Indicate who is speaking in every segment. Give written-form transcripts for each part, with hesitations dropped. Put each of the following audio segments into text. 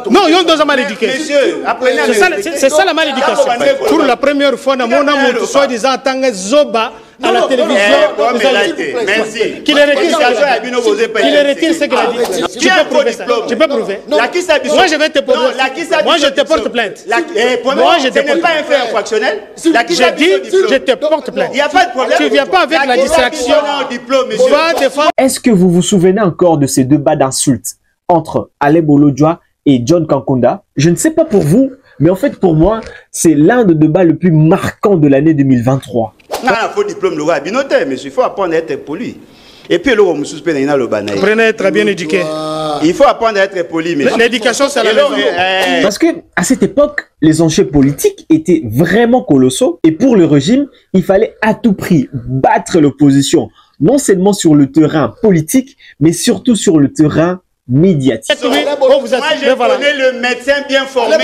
Speaker 1: Non, ils ont mal éduqué. C'est ça la malédication. Pour la première fois, dans mon amour, soi-disant, tant que Zoba à la télévision,
Speaker 2: merci.
Speaker 1: Qu'il retire ce qu'il a dit. Tu peux prouver ça. Tu peux prouver. Moi, je vais te prouver. Moi, je te porte plainte. Moi, je te porte plainte. Ce n'est pas un fait infractionnel. Je dis, je te porte plainte. Il n'y a pas de problème. Tu ne viens pas avec la distraction.
Speaker 3: Est-ce que vous vous souvenez encore de ces débats d'insultes entre Aleb Olodjoa et John Kankonda? Je ne sais pas pour vous, mais en fait pour moi, c'est l'un des débats le plus marquants de l'année 2023.
Speaker 2: Il faut diplôme le roi binotaire, mais il faut apprendre à être poli. Et puis le roi suspend le banaï.
Speaker 1: Apprenez à être bien éduqué.
Speaker 2: Il faut apprendre à être poli, mais
Speaker 1: l'éducation c'est la maison.
Speaker 3: Parce que à cette époque, les enjeux politiques étaient vraiment colossaux et pour le régime, il fallait à tout prix battre l'opposition, non seulement sur le terrain politique, mais surtout sur le terrain médiatique.
Speaker 2: Moi, je connais le médecin bien formé.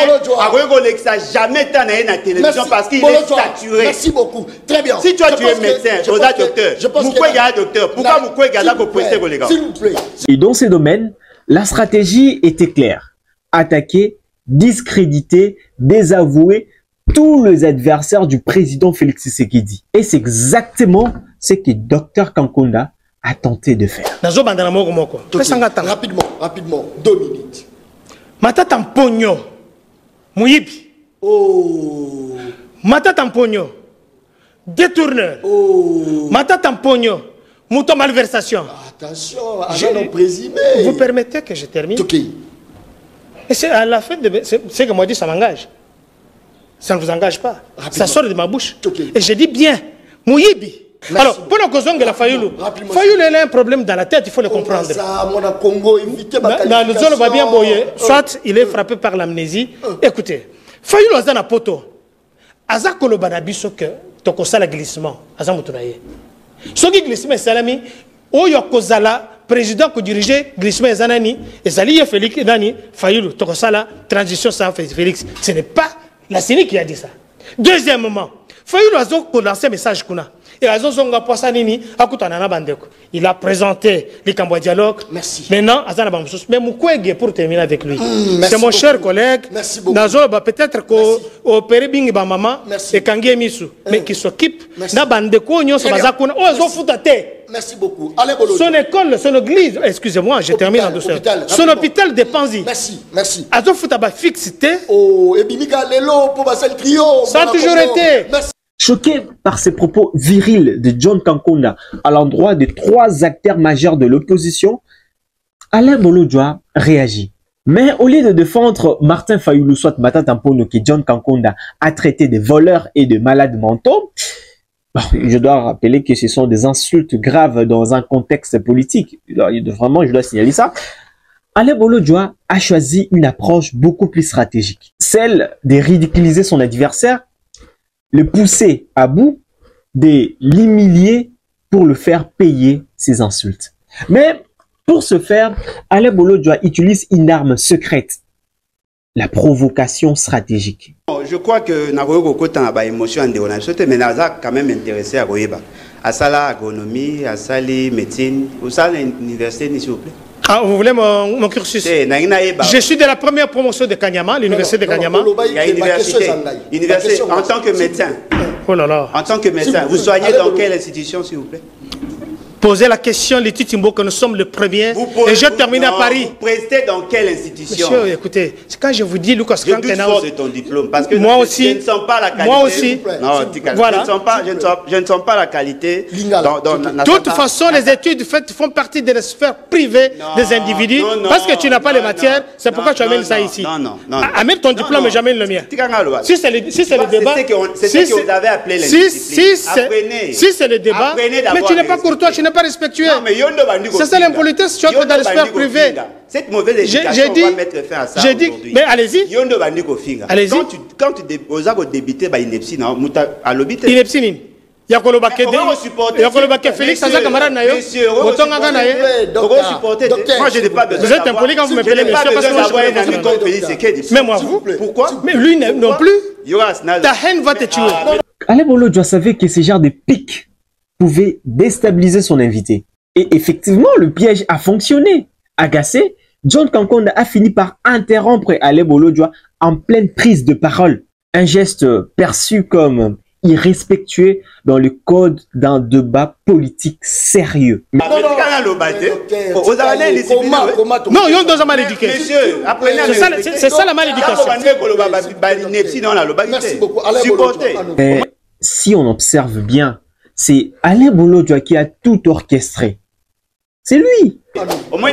Speaker 2: Ça jamais été dans la télévision parce qu'il est saturé.
Speaker 4: Merci beaucoup. Très bien.
Speaker 2: Si toi tu es médecin, tu es docteur. Pourquoi il y a un docteur? Pourquoi il y a un docteur?
Speaker 4: S'il vous plaît.
Speaker 3: Et dans ces domaines, la stratégie était claire. Attaquer, discréditer, désavouer tous les adversaires du président Félix Tshisekedi. Et c'est exactement ce que Dr Kankonda a tenté de faire.
Speaker 4: Rapidement, 2 minutes.
Speaker 1: Mata tampogno, Mouyibi.
Speaker 4: Oh.
Speaker 1: Mata tampogno, détourneur.
Speaker 4: Oh.
Speaker 1: Mata tampogno, mouton malversation.
Speaker 4: Attention, agent présumé.
Speaker 1: Vous permettez que je termine?
Speaker 4: Ok.
Speaker 1: Et c'est à la fin de ce que moi dit, ça m'engage. Ça ne vous engage pas. Rapidement. Ça sort de ma bouche.
Speaker 4: Okay.
Speaker 1: Et je dis bien, Mouyibi. Alors, pour la cause de la Fayoulou, Fayoulou a un problème dans la tête, il faut le comprendre. Dans le zone va bien boyer, soit il est frappé par l'amnésie. Écoutez, Fayoulou a un poto. Aza kolobana biso que tokosa la glissement. Aza mutunaye. Ce qui glissement salami, oyo kozala président qui dirigeait glissement zanani et Zali Félix Nani Fayoulou tokosa la transition sans Félix. Ce n'est pas la CENI qui a dit ça. Deuxièmement, Fayoulou a lancé un message kuna. Il a présenté les Cambodgiens dialogue.
Speaker 4: Merci.
Speaker 1: Maintenant, mais Mukwege pour terminer avec lui. C'est mon cher collègue.
Speaker 4: Merci beaucoup.
Speaker 1: Peut-être qu'au Péribing Bamama et Kangi Misu, mais qui s'occupe d'un bandeko
Speaker 4: Merci beaucoup.
Speaker 1: Son école, son église, excusez-moi, je termine en douceur. Son hôpital de Panzi.
Speaker 4: Merci.
Speaker 1: Azofutaba fixité.
Speaker 4: Oh, et Bimika Lelo pour Basel Trio.
Speaker 1: Ça a toujours été.
Speaker 4: Merci.
Speaker 3: Choqué par ces propos virils de John Kankonda à l'endroit de 3 acteurs majeurs de l'opposition, Aleb Olodjoa réagit. Mais au lieu de défendre Martin Fayoulou, soit Mata Tampono, que John Kankonda a traité de voleurs et de malades mentaux, je dois rappeler que ce sont des insultes graves dans un contexte politique. Vraiment, je dois signaler ça. Aleb Olodjoa a choisi une approche beaucoup plus stratégique. Celle de ridiculiser son adversaire, le pousser à bout, de l'humilier pour le faire payer ses insultes. Mais pour ce faire, Aleb Olodjoa utilise une arme secrète, la provocation stratégique.
Speaker 2: Je crois que Nagoyo Kotan a une émotion en déroulant, mais Naza quand même intéressé à Goyeba. À Sala agronomie, à Sali médecine, ou ça l'université, s'il vous plaît.
Speaker 1: Ah, vous voulez mon cursus? Je suis de la première promotion de Kanyama, l'université de Kanyama.
Speaker 2: Il y a université en tant que médecin.
Speaker 1: Oh là là.
Speaker 2: En tant que médecin, vous soignez dans quelle institution, s'il vous plaît?
Speaker 1: Posez la question, les Titimbo, que nous sommes le premier. Et je termine à Paris.
Speaker 2: Vous prestez dans quelle institution?
Speaker 1: Monsieur, écoutez, quand je vous dis Lucas
Speaker 2: Kankenaos, de ton diplôme, parce que
Speaker 1: moi aussi,
Speaker 2: je ne sens pas la qualité.
Speaker 1: Moi aussi.
Speaker 2: Non,
Speaker 1: voilà.
Speaker 2: Je ne sens pas la qualité.
Speaker 1: De toute façon, les études font partie de la sphère privée des individus. Parce que tu n'as pas les matières, c'est pourquoi tu amènes ça ici.
Speaker 2: Non.
Speaker 1: Amène ton diplôme et j'amène le mien. Si c'est le débat.
Speaker 2: C'est ce que vous avez appelé l'indiscipline.
Speaker 1: Si c'est le débat, mais tu n'es pas courtois, tu n'es pas respectueux. C'est ça l'impolitesse, tu entres dans la sphère privée.
Speaker 2: Cette mauvaise éducation, on va mettre fin à ça.
Speaker 1: J'ai dit, mais allez-y. Allez-y.
Speaker 2: Quand tu débutais, il à l'obité.
Speaker 1: Il est Il y a Félix, ça camarade nayo. Moi
Speaker 2: je n'ai pas besoin.
Speaker 1: Vous êtes impoli quand vous m'appelez monsieur parce que moi je mais moi vous.
Speaker 2: Pourquoi?
Speaker 1: Mais lui non plus. Ta haine va te tuer.
Speaker 3: Aleb Olodjoa savait que ce genre de pic pouvait déstabiliser son invité. Et effectivement, le piège a fonctionné. Agacé, John Kankonda a fini par interrompre Alain Bolodjoa en pleine prise de parole. Un geste perçu comme irrespectueux dans le code d'un débat politique sérieux.
Speaker 1: Non, il y a deux mal éduqués. C'est ça la malédication.
Speaker 4: Merci beaucoup.
Speaker 3: Mais si on observe bien, c'est Alain Bolodjoa qui a tout orchestré. C'est lui.
Speaker 2: Au moins,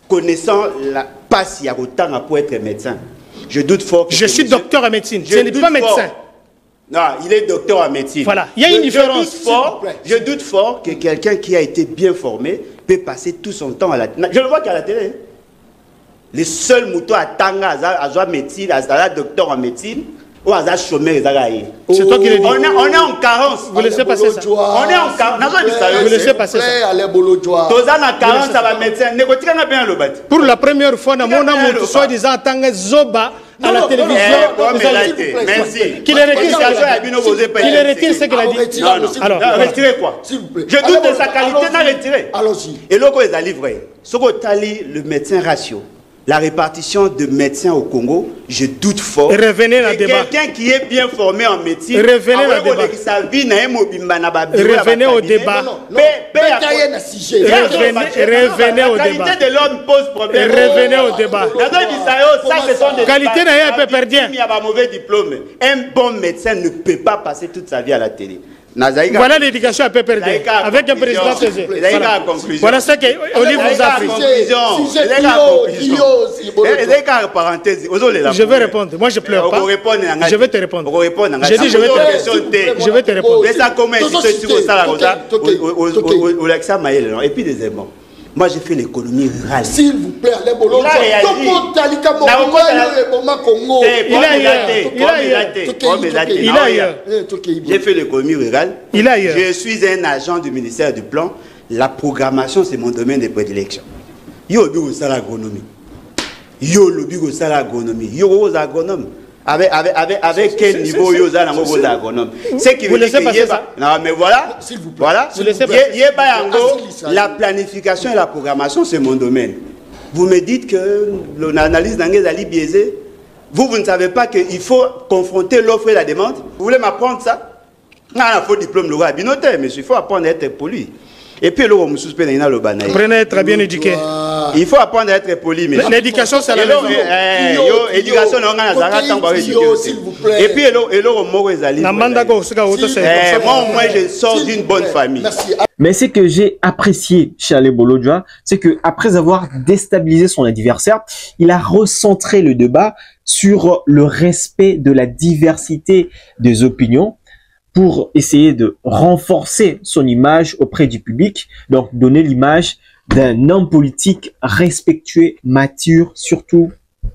Speaker 2: connaissant la passe pour être médecin, je doute fort.
Speaker 1: Je suis docteur en médecine. Je n'ai pas médecin.
Speaker 2: Non, il est docteur en médecine.
Speaker 1: Voilà, il y a une différence.
Speaker 2: Je doute fort que quelqu'un qui a été bien formé peut passer tout son temps à la télé. Je le vois qu'à la télé. Les seuls moutons à Tanga, à médecine, à docteur en médecine, ou à chômeur,
Speaker 1: c'est toi qui le dis.
Speaker 2: On est en carence.
Speaker 1: Vous laissez passer ça.
Speaker 2: On est en carence.
Speaker 1: Vous laissez passer ça. Pour la première fois, dans mon amour, soi-disant, Tanga Zoba à la télévision.
Speaker 2: Merci.
Speaker 1: Qu'il retire ce qu'il a dit.
Speaker 2: Alors, retirez quoi? Je doute de sa qualité, n'a retiré.
Speaker 4: Allons-y.
Speaker 2: Et là, vous allez vrai. Ce que le médecin ratio, la répartition de médecins au Congo, je doute fort.
Speaker 1: Revenez dans le débat.
Speaker 2: Quelqu'un qui est bien formé en médecine,
Speaker 1: revenez au débat. Revenez au débat. Revenez au débat.
Speaker 2: La qualité de l'homme pose problème.
Speaker 1: Revenez au débat. Qualité n'a un peu perdu.
Speaker 2: Il y a un mauvais diplôme. Un bon médecin ne peut pas passer toute sa vie à la télé.
Speaker 1: Voilà l'éducation un peu perdue. Avec un président TG. Voilà ce que Olive vous a pris. Je vais répondre. Moi je pleure pas. Je vais te répondre. J'ai dit je vais te répondre. Je vais te répondre.
Speaker 2: Et puis deuxièmement, moi j'ai fait l'économie rurale.
Speaker 4: S'il vous plaît, allez Bolodjoa.
Speaker 2: Il a ailleurs. J'ai fait l'économie rurale. Je suis un agent du ministère du Plan. La programmation, c'est mon domaine de prédilection. Yo le ça l'agronomie. Yo le bureau ça l'agronomie. Yo aux agronomes. Avec quel niveau yo za nango aux agronomes. C'est qui veut dire que non mais voilà. S'il vous plaît. Voilà. La planification et la programmation, c'est mon domaine. Vous me dites que l'analyse d'anglais est biaisée. Vous ne savez pas qu'il faut confronter l'offre et la demande. Vous voulez m'apprendre ça? Non, il faut diplôme le roi binotaire, mais il faut apprendre à être poli. Et puis, le
Speaker 1: prenez être bien éduqué.
Speaker 2: Il faut apprendre à être poli.
Speaker 1: L'éducation, c'est la maison.
Speaker 2: L'éducation, s'il vous plaît. Et puis, moi, je sors d'une bonne famille.
Speaker 3: Mais ce que j'ai apprécié chez Alain Bolodjoa, c'est qu'après avoir déstabilisé son adversaire, il a recentré le débat sur le respect de la diversité des opinions pour essayer de renforcer son image auprès du public, donc donner l'image d'un homme politique respectueux, mature, surtout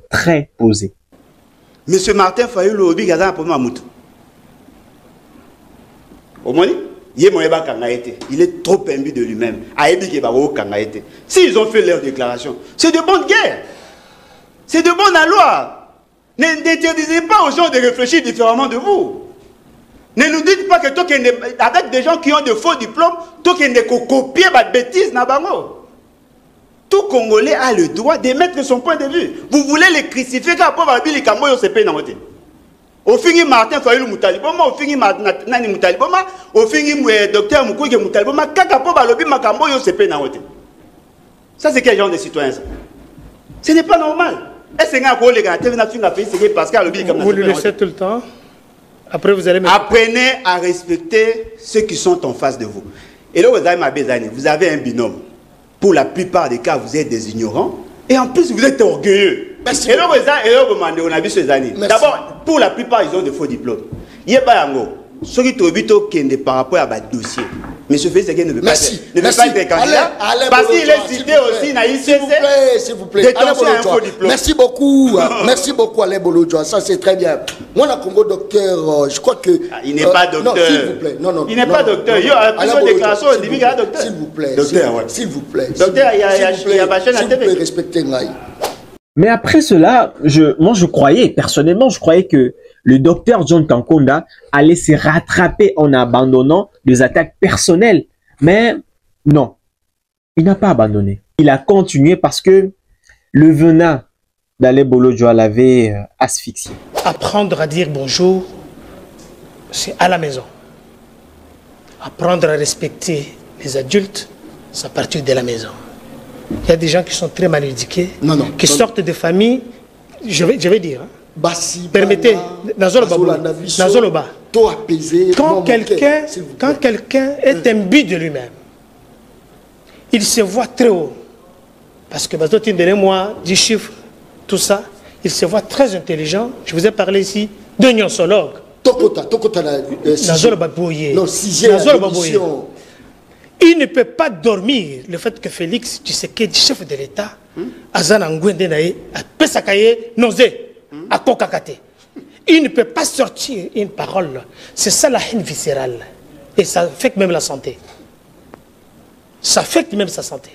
Speaker 3: très posé.
Speaker 2: Monsieur Martin Fayulu, il est trop imbu de lui-même. S'ils ont fait leur déclaration, c'est de bonne guerre. C'est de bonne loi. N'interdisez pas aux gens de réfléchir différemment de vous. Ne nous dites pas que toi, avec des gens qui ont de faux diplômes, toi qui copier des bêtises, tout Congolais a le droit d'émettre son point de vue. Vous voulez les crucifier car pour les Camboyos se payent dans votre. Au fini Martin Fayulu Moutaliboma, au fini Nani Moutaliboma, au fini docteur Moukoué Moutaliboma, kaka pour balobi Makamboyo se payent dans votre. Ça c'est quel genre de citoyen ça? Ce n'est pas normal. Est-ce que
Speaker 1: vous le laissez tout le temps? Après, vous allez
Speaker 2: apprenez à respecter ceux qui sont en face de vous. Et là, vous avez un binôme. Pour la plupart des cas, vous êtes des ignorants. Et en plus, vous êtes orgueilleux. Merci. Et là, on a vu ces années. D'abord, pour la plupart, ils ont de faux diplômes. Il y a pas ceux qui sont par rapport à votre dossier. Monsieur Félix ne veut pas être candidat. Parce qu'il est cité aussi dans l'ICC.
Speaker 4: S'il vous plaît. Merci beaucoup. Merci beaucoup, Alain Bolodjoa. Ça, c'est très bien. Moi, le Congo docteur, je crois que.
Speaker 2: Il n'est pas docteur.
Speaker 4: Non, s'il vous plaît. Non.
Speaker 2: Il n'est pas docteur. Il y a plusieurs déclarations.
Speaker 4: S'il vous plaît. S'il vous plaît.
Speaker 2: Docteur, il y a ma chaîne à TV.
Speaker 4: Respectez Ngaï.
Speaker 3: Mais après cela, moi je croyais, personnellement, je croyais que le docteur John Kankonda allait se rattraper en abandonnant des attaques personnelles. Mais non. il n'a pas abandonné. Il a continué parce que le venin d'Alain Bolodjoa l'avait asphyxié.
Speaker 1: Apprendre à dire bonjour, c'est à la maison. Apprendre à respecter les adultes, c'est à partir de la maison. Il y a des gens qui sont très mal éduqués, qui sortent de familles, je vais dire, hein. Permettez, Nazoloba. Quand quelqu'un est imbu de lui-même, il se voit très haut. Parce que, donnez-moi 10 chiffres, tout ça, il se voit très intelligent. Je vous ai parlé ici de nyonsologue. Il ne peut pas dormir le fait que Félix Tshisekedi, chef de l'État, il ne peut pas sortir une parole. C'est ça la haine viscérale. Et ça affecte même la santé. Ça affecte même sa santé.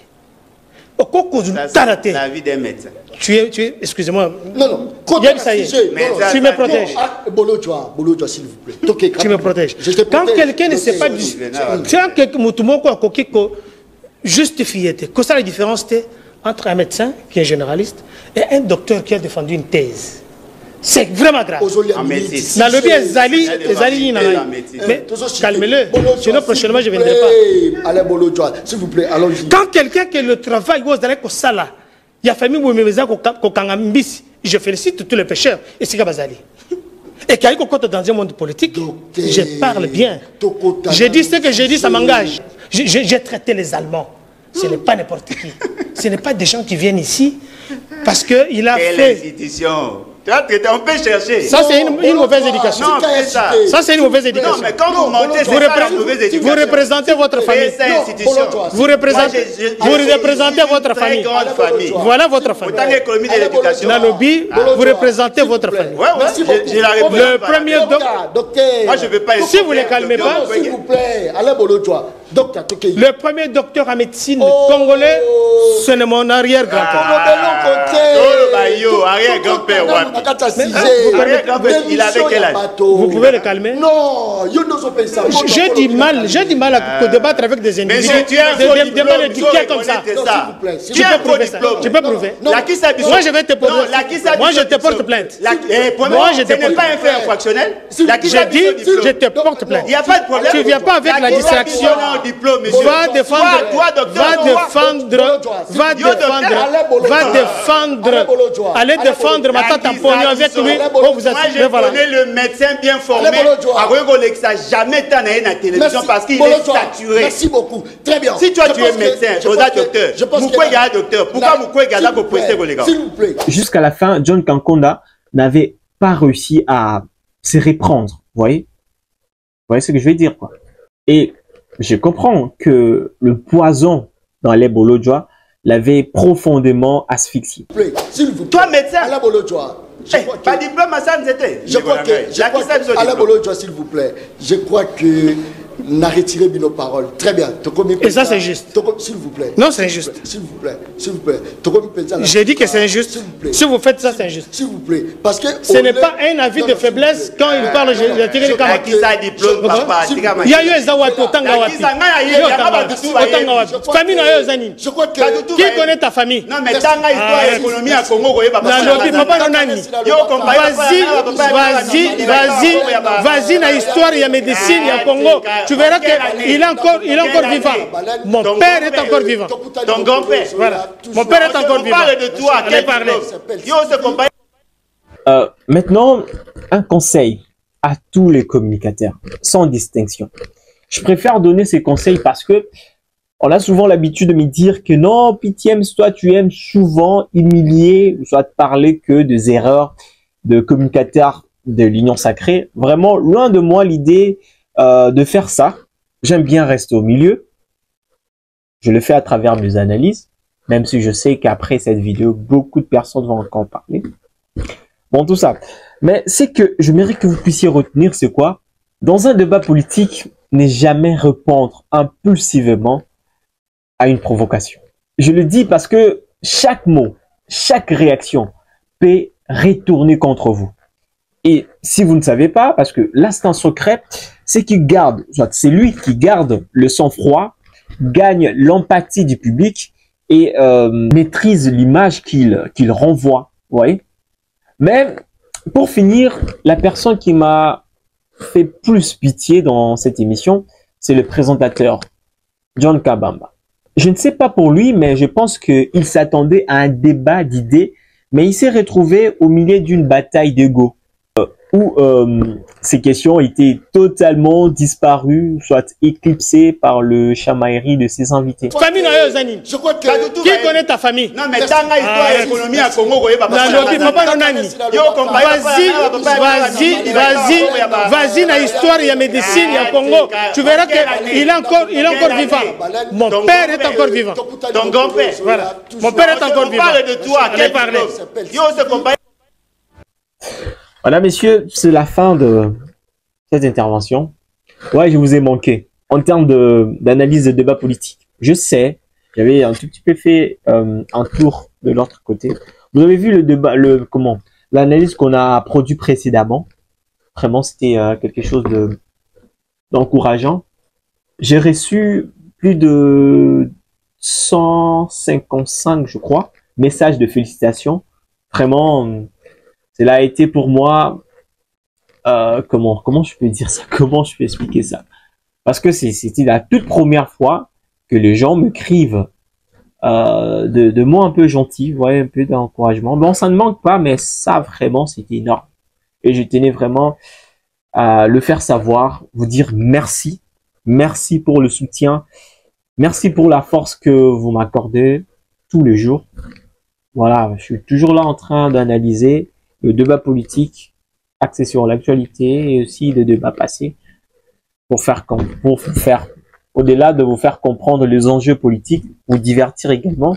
Speaker 2: La vie d'un médecin.
Speaker 1: Excusez-moi.
Speaker 4: Non.
Speaker 1: Ça y est. Tu me protèges.
Speaker 4: Bolodjoa, s'il vous plaît.
Speaker 1: Tu me protèges. Quand quelqu'un ne sait pas justifier, que ça la différence entre un médecin qui est généraliste et un docteur qui a défendu une thèse. C'est vraiment grave. Mais calmez-le. Sinon, prochainement, je ne viendrai pas.
Speaker 4: Alain Bolodjoa, s'il vous plaît, allons-y.
Speaker 1: Quand quelqu'un qui le travail, il y a famille je félicite tous les pêcheurs. Et c'est Kabazali. Et quand il est dans un monde politique, je parle bien. Je dis ce que je dis, ça m'engage. J'ai traité les Allemands. Ce n'est pas n'importe qui. Ce n'est pas des gens qui viennent ici parce qu'il a fait...
Speaker 2: Quelle institution? On peut chercher.
Speaker 1: Ça, c'est une mauvaise éducation.
Speaker 2: Non,
Speaker 1: ça, c'est une mauvaise éducation.
Speaker 2: Non, mais quand vous montez, c'est pas une mauvaise éducation.
Speaker 1: Vous représentez votre famille. Vous représentez votre famille. Voilà votre famille. Nalobi, vous représentez votre famille. Le premier docteur.
Speaker 2: Moi, je ne veux pas.
Speaker 1: Si vous ne les calmez pas,
Speaker 4: s'il vous plaît, Alain Bolodjoa.
Speaker 1: Le premier docteur en médecine congolais, ce n'est mon arrière-grand-père.
Speaker 2: Arrière-grand-père, il avait quel âge?
Speaker 1: Vous pouvez le calmer?
Speaker 4: Non,
Speaker 1: j'ai du mal à débattre avec des individus.
Speaker 2: Monsieur, tu as un faux diplôme,
Speaker 1: comme ça.
Speaker 2: Tu as un faux diplôme.
Speaker 1: Tu peux prouver.
Speaker 2: Moi,
Speaker 1: je vais te porter. Moi, je te porte plainte.
Speaker 2: Moi, je ne pas un fait infractionnel.
Speaker 1: J'ai dit, je te porte plainte.
Speaker 2: Il n'y a pas de problème.
Speaker 1: Tu ne viens pas avec la distraction. Va défendre. Allez défendre ma tante Pognon avec lui.
Speaker 2: Moi, je connais le médecin bien formé. Ça jamais été dans la télévision parce qu'il est saturé.
Speaker 4: Merci beaucoup. Très bien.
Speaker 2: Si toi tu es médecin, tu es docteur. Pourquoi il y a un docteur? Pourquoi il y a un docteur?
Speaker 4: S'il vous plaît.
Speaker 3: Jusqu'à la fin, John Kankonda n'avait pas réussi à se reprendre. Vous voyez ce que je veux dire, quoi. Et je comprends que le poison dans les Bolodjoa l'avait profondément asphyxié.
Speaker 2: Toi, médecin,
Speaker 4: Alain Bolodjoa,
Speaker 2: pas diplôme à ça,
Speaker 4: je crois que Alain Bolodjoa, s'il vous plaît, je crois que n'a retiré nos paroles. Très bien.
Speaker 1: Et ça, c'est juste.
Speaker 4: S'il vous plaît.
Speaker 1: Non, c'est injuste.
Speaker 4: S'il vous plaît. S'il vous plaît.
Speaker 1: J'ai dit que c'est injuste. Si vous faites ça, c'est injuste.
Speaker 4: S'il vous plaît. Parce que
Speaker 1: ce n'est pas un avis de faiblesse quand il parle. J'ai tiré le camarade. Il y a eu un Zawati au Tangawapi. Famille n'a eu un Zani. Qui connaît ta famille?
Speaker 2: Non, mais Tanga, histoire économie à Congo.
Speaker 1: Vas-y, na histoire, il y a médecine, il y a Congo. Tu verras qu'il est encore vivant. Mon père est encore vivant.
Speaker 2: Ton grand-père.
Speaker 1: Voilà. Mon père est encore vivant.
Speaker 2: Parle de toi.
Speaker 1: Quel parler?
Speaker 3: Maintenant, un conseil à tous les communicateurs, sans distinction. Je préfère donner ces conseils parce que on a souvent l'habitude de me dire que non, Pitiem, toi, tu aimes souvent humilier, ou soit parler que des erreurs de communicateurs de l'Union Sacrée. Vraiment, loin de moi l'idée de faire ça. J'aime bien rester au milieu. Je le fais à travers mes analyses, même si je sais qu'après cette vidéo, beaucoup de personnes vont encore en parler. Bon, tout ça. Mais c'est que je mérite que vous puissiez retenir, c'est quoi? Dans un débat politique, ne jamais répondre impulsivement à une provocation. Je le dis parce que chaque mot, chaque réaction peut retourner contre vous. Et si vous ne savez pas, parce que l'instinct secret, c'est qu'il garde, soit c'est lui qui garde le sang-froid gagne l'empathie du public et maîtrise l'image qu'il renvoie. Vous voyez? Mais pour finir, la personne qui m'a fait plus pitié dans cette émission, c'est le présentateur, John Kabamba. Je ne sais pas pour lui, mais je pense qu'il s'attendait à un débat d'idées, mais il s'est retrouvé au milieu d'une bataille d'ego où ces questions étaient totalement disparues, soit éclipsées par le chamaillerie de ses invités.
Speaker 1: Famille je crois que qui connaît ta famille?
Speaker 2: Non mais tanga histoire économie à Congo
Speaker 1: vas-y na histoire ya médecine ya Congo, tu verras que il est encore vivant. Mon père est encore vivant.
Speaker 2: Ton grand-père.
Speaker 1: Voilà. Mon père est encore vivant.
Speaker 2: Parle de toi, quel parler? Yo se compagnie.
Speaker 3: Voilà, messieurs, c'est la fin de cette intervention. Ouais, je vous ai manqué en termes d'analyse de débat politique. Je sais, j'avais un tout petit peu fait un tour de l'autre côté. Vous avez vu le débat, l'analyse qu'on a produit précédemment. Vraiment, c'était quelque chose d'encourageant. J'ai reçu plus de 155, je crois, messages de félicitations. Vraiment. Cela a été pour moi, comment je peux dire ça? Comment je peux expliquer ça? Parce que c'était la toute première fois que les gens me crivent de mots un peu gentils, vous voyez, un peu d'encouragement. Bon, ça ne manque pas, mais ça vraiment, c'était énorme. Et je tenais vraiment à le faire savoir, vous dire merci. Merci pour le soutien. Merci pour la force que vous m'accordez tous les jours. Voilà, je suis toujours là en train d'analyser le débat politique axé sur l'actualité et aussi le débat passé pour faire au-delà de vous faire comprendre les enjeux politiques, vous divertir également,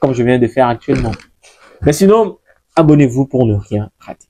Speaker 3: comme je viens de faire actuellement. Mais sinon, abonnez-vous pour ne rien rater.